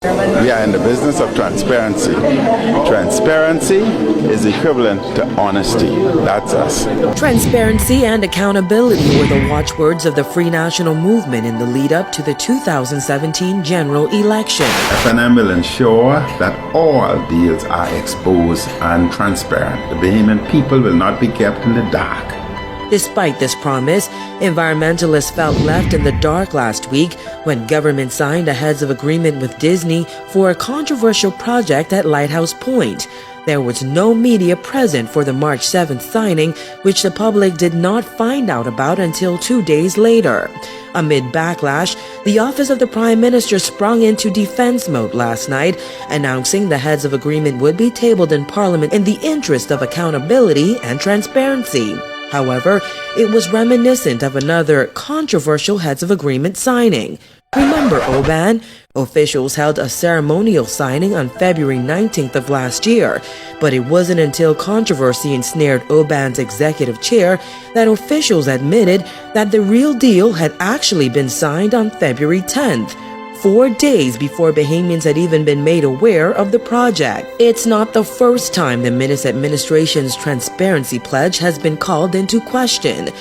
We are in the business of transparency. Transparency is equivalent to honesty. That's us. Transparency and accountability were the watchwords of the Free National Movement in the lead-up to the 2017 general election. FNM will ensure that all deals are exposed and transparent. The Bahamian people will not be kept in the dark. Despite this promise, environmentalists felt left in the dark last week when government signed a heads of agreement with Disney for a controversial project at Lighthouse Point. There was no media present for the March 7th signing, which the public did not find out about until 2 days later. Amid backlash, the office of the Prime Minister sprung into defense mode last night, announcing the heads of agreement would be tabled in Parliament in the interest of accountability and transparency. However, it was reminiscent of another controversial heads of agreement signing. Remember Oban? Officials held a ceremonial signing on February 19th of last year, but it wasn't until controversy ensnared Oban's executive chair that officials admitted that the real deal had actually been signed on February 10th. 4 days before Bahamians had even been made aware of the project. It's not the first time the Minnis administration's transparency pledge has been called into question.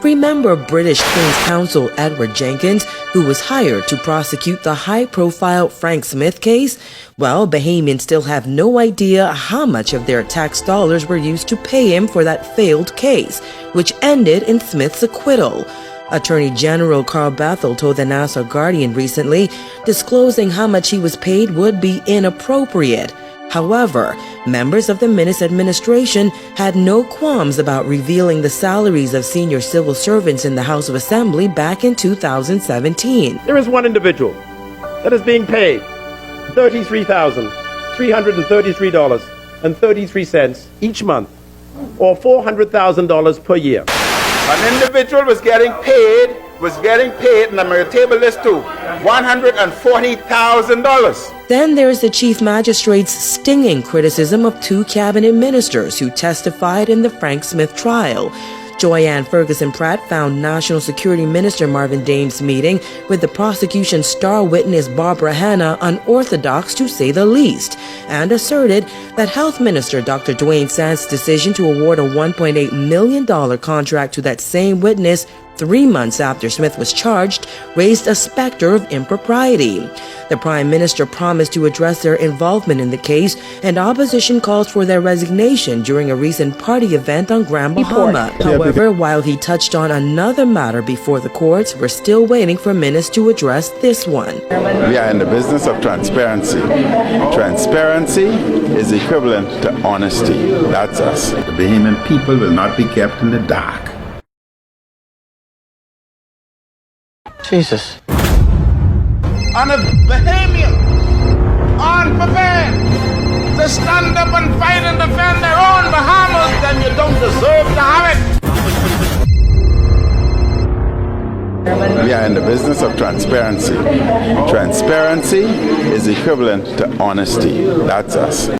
Remember British Queen's Counsel Edward Jenkins, who was hired to prosecute the high-profile Frank Smith case? Well, Bahamians still have no idea how much of their tax dollars were used to pay him for that failed case, which ended in Smith's acquittal. Attorney General Carl Bethel told the Nassau Guardian recently, disclosing how much he was paid would be inappropriate. However, members of the Minnis administration had no qualms about revealing the salaries of senior civil servants in the House of Assembly back in 2017. There is one individual that is being paid $33,333.33 each month, or $400,000 per year. An individual was getting paid, and I'm going to table this too, $140,000. Then there's the Chief Magistrate's stinging criticism of 2 cabinet ministers who testified in the Frank Smith trial. Joyanne Ferguson-Pratt found National Security Minister Marvin Dames meeting with the prosecution's star witness Barbara Hanna unorthodox to say the least, and asserted that Health Minister Dr. Dwayne Sand's decision to award a $1.8 million contract to that same witness 3 months after Smith was charged raised a specter of impropriety. The Prime Minister promised to address their involvement in the case, and opposition calls for their resignation during a recent party event on Grand Bahama. However, while he touched on another matter before the courts, we're still waiting for Minnis to address this one. We are in the business of transparency. Transparency is equivalent to honesty. That's us. The Bahamian people will not be kept in the dark. Jesus. And if Bahamians aren't prepared to stand up and fight and defend their own Bahamas, then you don't deserve to have it. We are in the business of transparency. Transparency is equivalent to honesty. That's us.